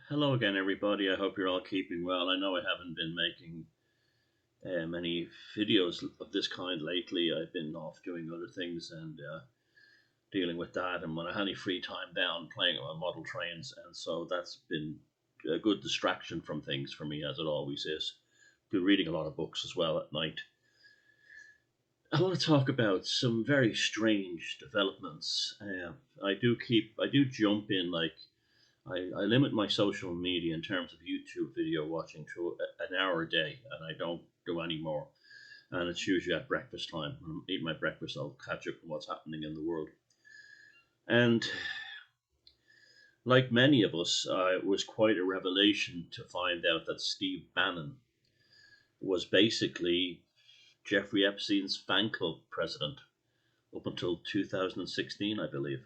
Hello again, everybody. I hope you're all keeping well. I know I haven't been making many videos of this kind lately. I've been off doing other things and dealing with that. And when I had any free time down, playing on model trains, and so that's been a good distraction from things for me, as it always is. Been reading a lot of books as well at night. I want to talk about some very strange developments. I do jump in like I limit my social media in terms of YouTube video watching to an hour a day, and I don't do any more. And it's usually at breakfast time. When I'm eating my breakfast, I'll catch up on what's happening in the world. And like many of us, it was quite a revelation to find out that Steve Bannon was basically Jeffrey Epstein's fan club president up until 2016, I believe.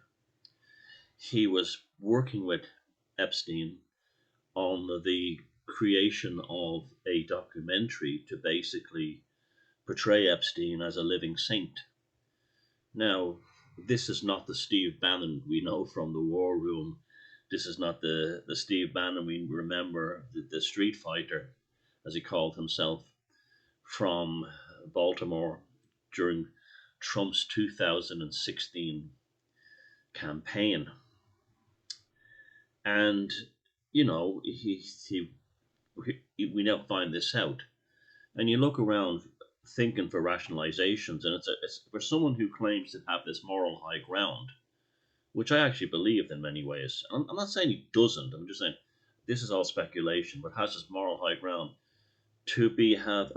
He was working with Epstein on the creation of a documentary to basically portray Epstein as a living saint. Now, this is not the Steve Bannon we know from the War Room. This is not the Steve Bannon we remember, the street fighter, as he called himself, from Baltimore during Trump's 2016 campaign. And, we now find this out. And you look around thinking for rationalizations, and it's for someone who claims to have this moral high ground, which I actually believe in many ways. I'm not saying he doesn't. I'm just saying this is all speculation, but has this moral high ground to have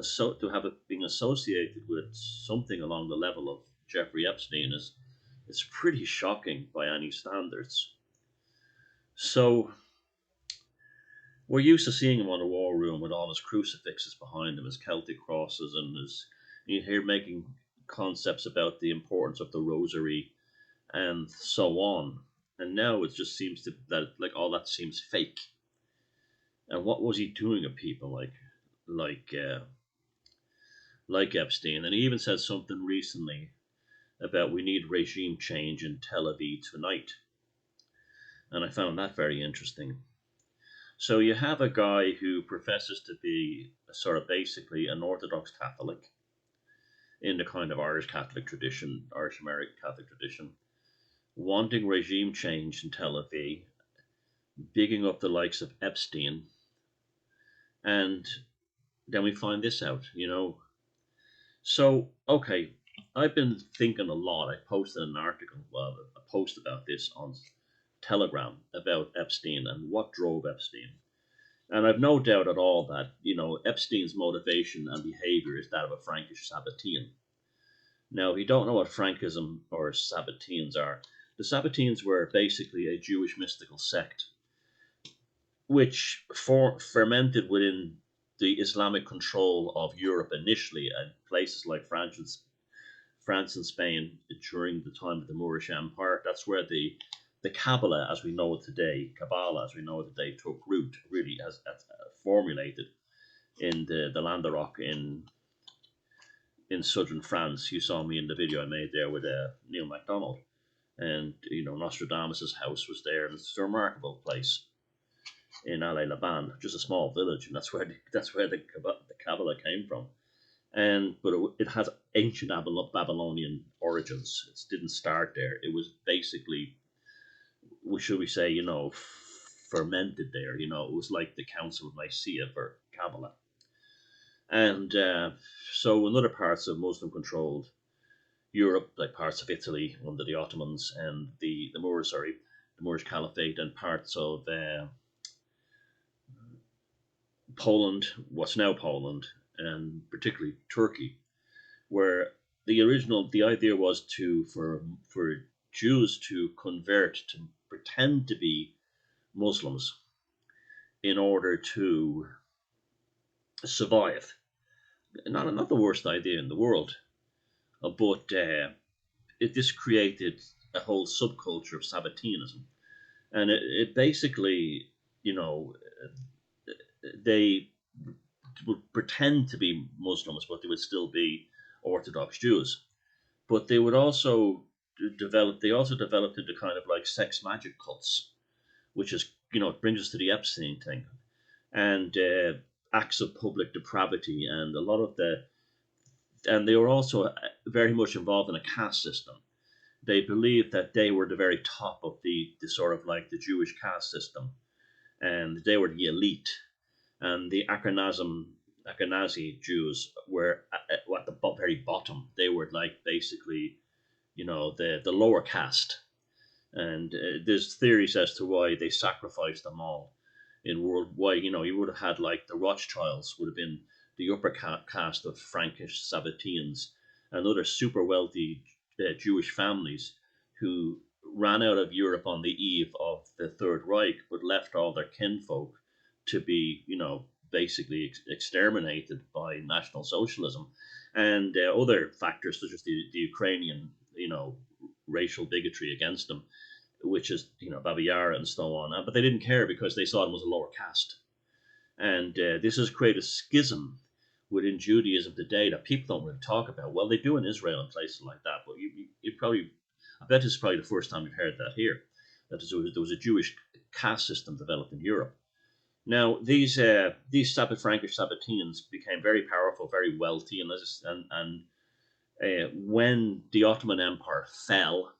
it being associated with something along the level of Jeffrey Epstein is pretty shocking by any standards. So we're used to seeing him on a war room with all his crucifixes behind him, his Celtic crosses, and you hear making concepts about the importance of the rosary and so on. And now it just seems that like all that seems fake. And what was he doing to people like uh, like Epstein? And he even said something recently about we need regime change in Tel Aviv tonight. And I found that very interesting. So you have a guy who professes to be sort of basically an Orthodox Catholic in the kind of Irish Catholic tradition, Irish American Catholic tradition, wanting regime change in Tel Aviv, bigging up the likes of Epstein, and then we find this out. So, okay, I've been thinking a lot. I posted an article, well, a post about this on Telegram about Epstein and what drove Epstein. And I've no doubt at all that, Epstein's motivation and behavior is that of a Frankish-Sabbatean. Now, if you don't know what Frankism or Sabbateans are, the Sabbateans were basically a Jewish mystical sect which fermented within the Islamic control of Europe initially, and places like France and Spain during the time of the Moorish Empire. That's where the Kabbalah, as we know it today, Kabbalah, as we know it today, took root, really, as formulated in the Landerach in southern France. You saw me in the video I made there with Neil MacDonald. And, Nostradamus' house was there, and it's a remarkable place in Alay Laban, just a small village, and that's where the Kabbalah came from. But it has ancient Babylonian origins. It didn't start there. It was basically, should we say, fermented there. It was like the Council of Nicaea for Kabbalah. And so in other parts of Muslim-controlled Europe, like parts of Italy under the Ottomans and the Moorish Caliphate, and parts of Poland, what's now Poland, and particularly Turkey, where the idea was for Jews to convert, to pretend to be Muslims in order to survive. Not the worst idea in the world, but this created a whole subculture of Sabbateanism, and it basically, they would pretend to be Muslims, but they would still be Orthodox Jews. But they would also develop. They also developed into kind of like sex magic cults, which is it brings us to the Epstein thing, and acts of public depravity, and a lot of and they were also very much involved in a caste system. They believed that they were the very top of the sort of like the Jewish caste system, and they were the elite, and the Ashkenazi Jews were at the very bottom. They were like basically, the lower caste, and there's theories as to why they sacrificed them all in world. Why you would have had like the Rothschilds would have been the upper caste of Frankish-Sabbatarians and other super wealthy Jewish families who ran out of Europe on the eve of the Third Reich, but left all their kinfolk to be, basically exterminated by National Socialism, and other factors such as the Ukrainian, racial bigotry against them, which is, Baba Yara and so on. But they didn't care because they saw them as a lower caste. And this has created a schism within Judaism today that people don't really talk about. Well, they do in Israel and places like that, but you probably, I bet this is probably the first time you've heard that here, that there was a Jewish caste system developed in Europe. Now, these Frankish Sabbateans became very powerful, very wealthy, and when the Ottoman Empire fell,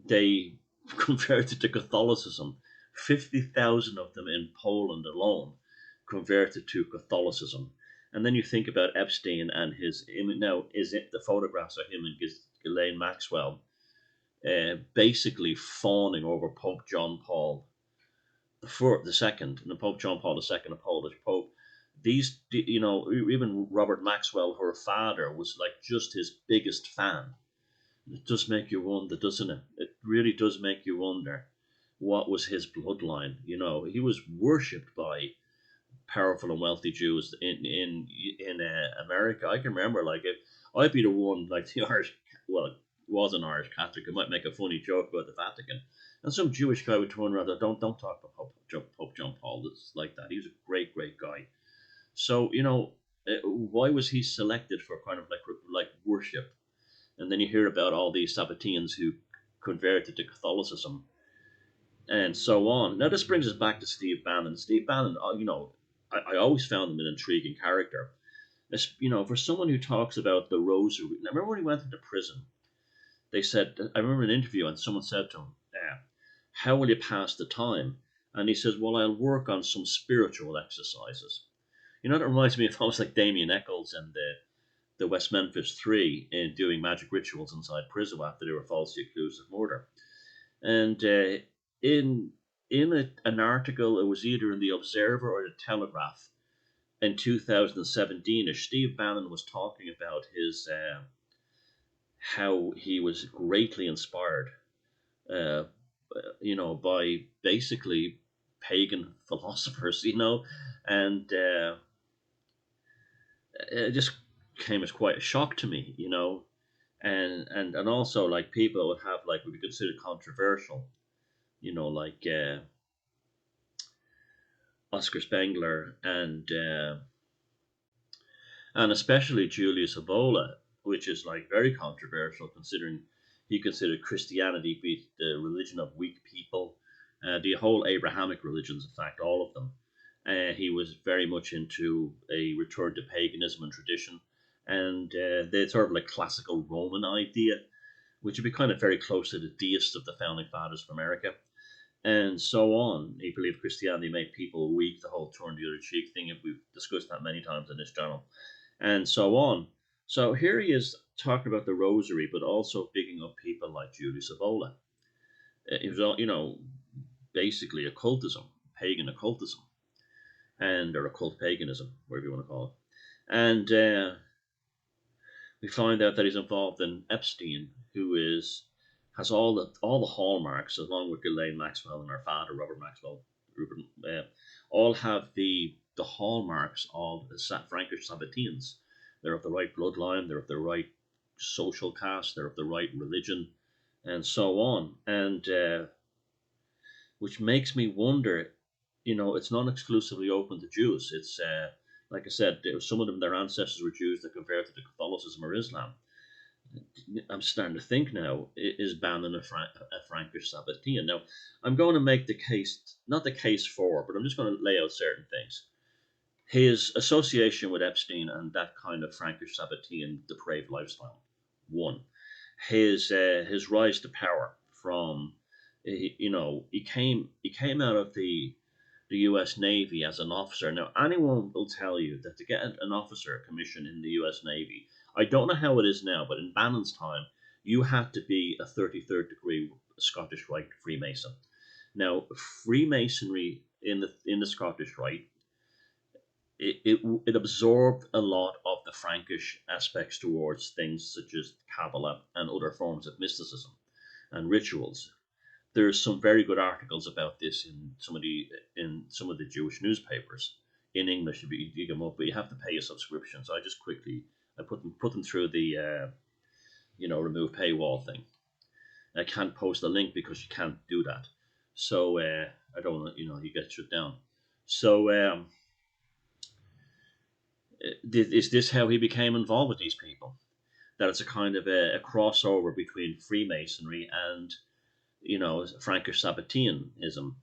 they converted to Catholicism. 50,000 of them in Poland alone converted to Catholicism. And then you think about Epstein and the photographs of him and Ghislaine Maxwell, basically fawning over Pope John Paul the second, and the Pope John Paul II, a Polish Pope. These, even Robert Maxwell, her father, was like just his biggest fan. It does make you wonder, doesn't it? It really does make you wonder what was his bloodline. He was worshipped by powerful and wealthy Jews in America. I can remember, like, if I'd be the one, like the Irish, well, was an Irish Catholic, I might make a funny joke about the Vatican, and some Jewish guy would turn around, don't talk about Pope John Paul. It's like that. He was a great guy. So why was he selected for kind of like worship? And then you hear about all these Sabbateans who converted to Catholicism and so on. Now, this brings us back to Steve Bannon. Steve Bannon, I always found him an intriguing character. For someone who talks about the rosary. I remember when he went into prison, they said, I remember an interview, and someone said to him, how will you pass the time? And he says, well, I'll work on some spiritual exercises. That reminds me of almost like Damien Eccles and the West Memphis Three in doing magic rituals inside prison after they were falsely accused of murder. And in an article, it was either in the Observer or the Telegraph in 2017, Steve Bannon was talking about his how he was greatly inspired, by basically pagan philosophers, and it just came as quite a shock to me, and also like people would have like would be considered controversial, like Oscar Spengler and especially Julius Evola, which is like very controversial considering he considered Christianity to be the religion of weak people, the whole Abrahamic religions, in fact, all of them. He was very much into a return to paganism and tradition, and the sort of like classical Roman idea, which would be kind of very close to the deists of the founding fathers of America, and so on. He believed Christianity made people weak, the whole turn the other cheek thing. We've discussed that many times in this channel, and so on. So here he is talking about the rosary, but also picking up people like Julius Evola. It was, basically occultism, pagan occultism, or occult paganism, whatever you want to call it. And we find out that he's involved in Epstein, who has all the hallmarks, along with Ghislaine Maxwell and her father, Robert Maxwell, all have the hallmarks of the Frankish Sabbateans. They're of the right bloodline, they're of the right social caste, they're of the right religion, and so on. And which makes me wonder, it's not exclusively open to Jews. It's, like I said, some of them, their ancestors were Jews that converted to Catholicism or Islam. I'm starting to think now, is Bannon a Frankish-Sabbatean? Now, I'm going to make the case, not the case for, but I'm just going to lay out certain things. His association with Epstein and that kind of Frankish-Sabbatean depraved lifestyle, one. His rise to power from, he came out of the U.S. Navy as an officer. Now, anyone will tell you that to get an officer commission in the U.S. Navy, I don't know how it is now, but in Bannon's time, you had to be a 33rd degree Scottish Rite Freemason. Now, Freemasonry in the Scottish Rite, it absorbed a lot of the Frankish aspects towards things such as Kabbalah and other forms of mysticism and rituals. There's some very good articles about this in some of the Jewish newspapers in English. You dig them up, but you have to pay a subscription. So I put them through the remove paywall thing. I can't post a link because you can't do that. So I don't you get shut down. So is this how he became involved with these people? That it's a kind of a crossover between Freemasonry and Frankish-Sabbateanism.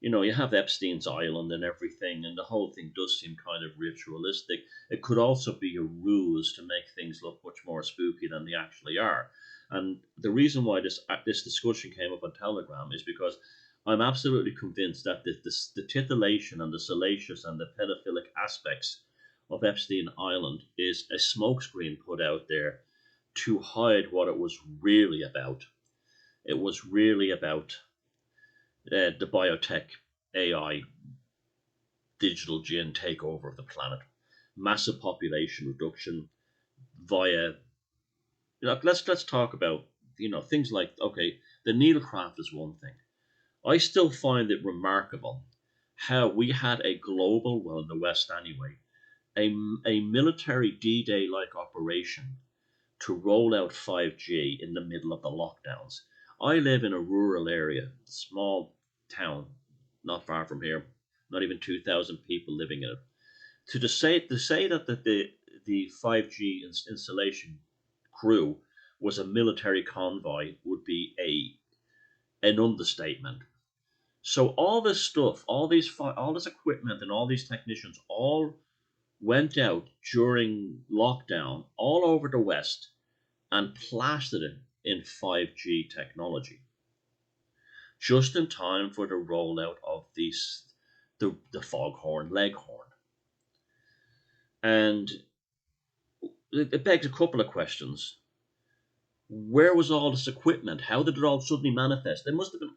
You have Epstein's Island and everything, and the whole thing does seem kind of ritualistic. It could also be a ruse to make things look much more spooky than they actually are. And the reason why this discussion came up on Telegram is because I'm absolutely convinced that the titillation and the salacious and the pedophilic aspects of Epstein Island is a smokescreen put out there to hide what it was really about. It was really about the biotech, AI, digital gin takeover of the planet, massive population reduction via. Let's talk about things like, okay, the needlecraft is one thing. I still find it remarkable how we had a global, well, in the West anyway, a military D-Day like operation to roll out 5G in the middle of the lockdowns. I live in a rural area, small town, not far from here, not even 2,000 people living in it. To say that the 5G installation crew was a military convoy would be an understatement. So all this stuff, all this equipment, and all these technicians all went out during lockdown all over the West and plastered it in 5G technology, just in time for the rollout of the foghorn leghorn. And it begs a couple of questions. Where was all this equipment? How did it all suddenly manifest? It must have been.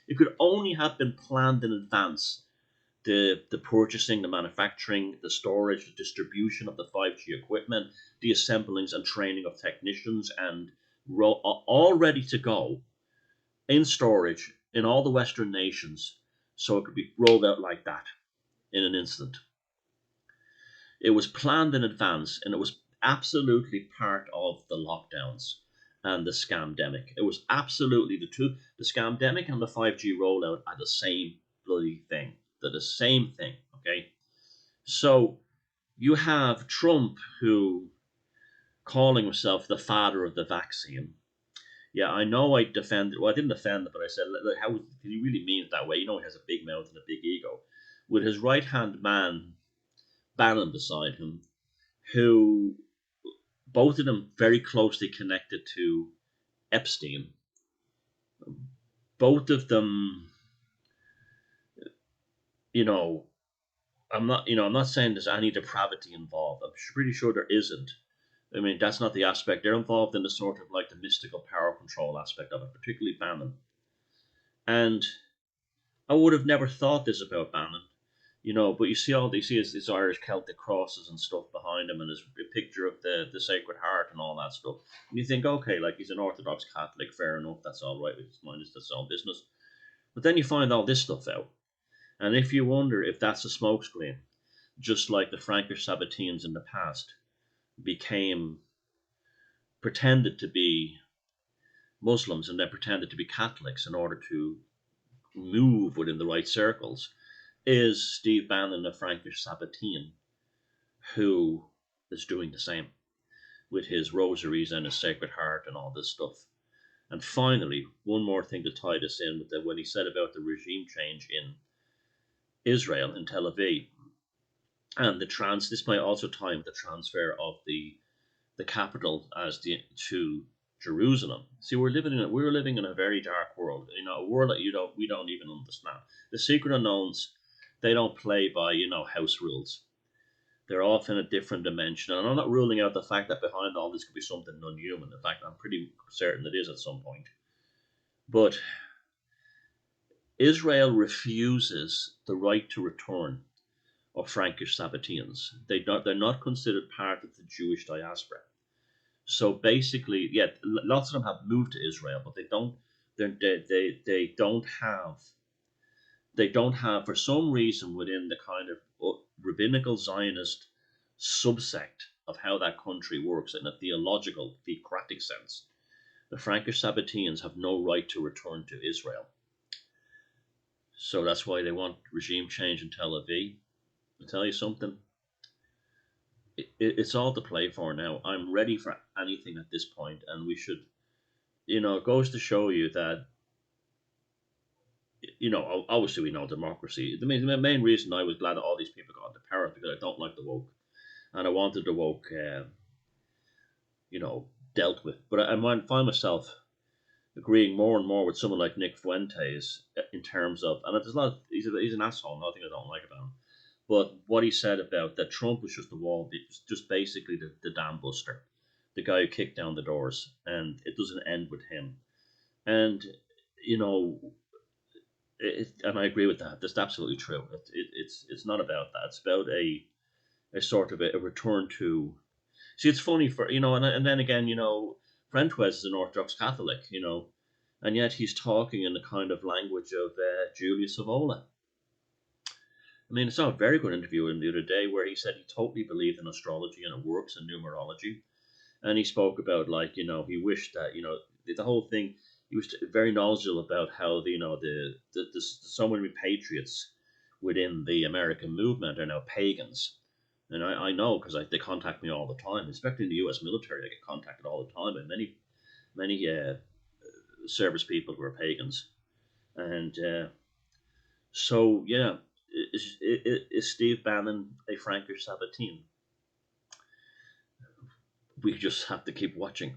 It could only have been planned in advance. The purchasing, the manufacturing, the storage, the distribution of the 5G equipment, the assemblings and training of technicians, and all ready to go in storage in all the Western nations, so it could be rolled out like that in an instant. It was planned in advance, and it was absolutely part of the lockdowns and the scamdemic. It was absolutely the scamdemic and the 5G rollout are the same bloody thing. They're the same thing, okay? So you have Trump, who calling himself the father of the vaccine. Yeah, I know I defended. Well, I didn't defend it, but I said, how did he really mean it that way? He has a big mouth and a big ego. With his right hand man, Bannon, beside him, who both of them very closely connected to Epstein. Both of them, you know, I'm not saying there's any depravity involved. I'm pretty sure there isn't. I mean, that's not the aspect. They're involved in the sort of like the mystical power control aspect of it, particularly Bannon. And I would have never thought this about Bannon, but you see his Irish Celtic crosses and stuff behind him, and his picture of the Sacred Heart and all that stuff. And you think, okay, like he's an Orthodox Catholic, fair enough, that's all right. It's mine, that's all business. But then you find all this stuff out, and if you wonder if that's a smokescreen, just like the Frankish-Sabbateans in the past became pretended to be Muslims and then pretended to be Catholics in order to move within the right circles, is Steve Bannon a Frankish Sabbatean who is doing the same. with his rosaries and his Sacred Heart and all this stuff. And finally, one more thing to tie this in with when he said about the regime change in Israel, in Tel Aviv, and this might also tie in with the transfer of the capital to Jerusalem. See, we're living in a very dark world. A world that we don't even understand. The secret unknowns, they don't play by house rules. They're off in a different dimension, and I'm not ruling out the fact that behind all this could be something non-human. In fact, I'm pretty certain it is at some point. But Israel refuses the right to return of Frankish-Sabbateans. They're not considered part of the Jewish diaspora. So basically, yeah, lots of them have moved to Israel, but they don't. They don't have, for some reason, within the kind of rabbinical Zionist subsect of how that country works in a theological, theocratic sense. The Frankish Sabbateans have no right to return to Israel. So that's why they want regime change in Tel Aviv. I'll tell you something. It's all to play for now. I'm ready for anything at this point, and we should, it goes to show you that, obviously we know democracy. The main reason I was glad that all these people got into power is because I don't like the woke, and I wanted the woke, dealt with. But I might find myself agreeing more and more with someone like Nick Fuentes in terms of, and there's a lot. He's an asshole. Nothing I don't like about him. But what he said about that Trump was just the wall, just basically the dam buster, the guy who kicked down the doors, and it doesn't end with him. And and I agree with that. That's absolutely true. It's not about that. It's about a sort of a return to. See, it's funny for and then again, Fuentes is an Orthodox Catholic, and yet he's talking in the kind of language of Julius Evola. I mean, I saw a very good interview with him the other day where he said he totally believed in astrology and it works in numerology. And he spoke about, he wished that, the whole thing, he was very knowledgeable about how, the so many patriots within the American movement are now pagans. And I know because they contact me all the time, especially in the US military. I get contacted all the time by many service people who are pagans. And so, yeah, is Steve Bannon a Frankish Sabbatean? We just have to keep watching.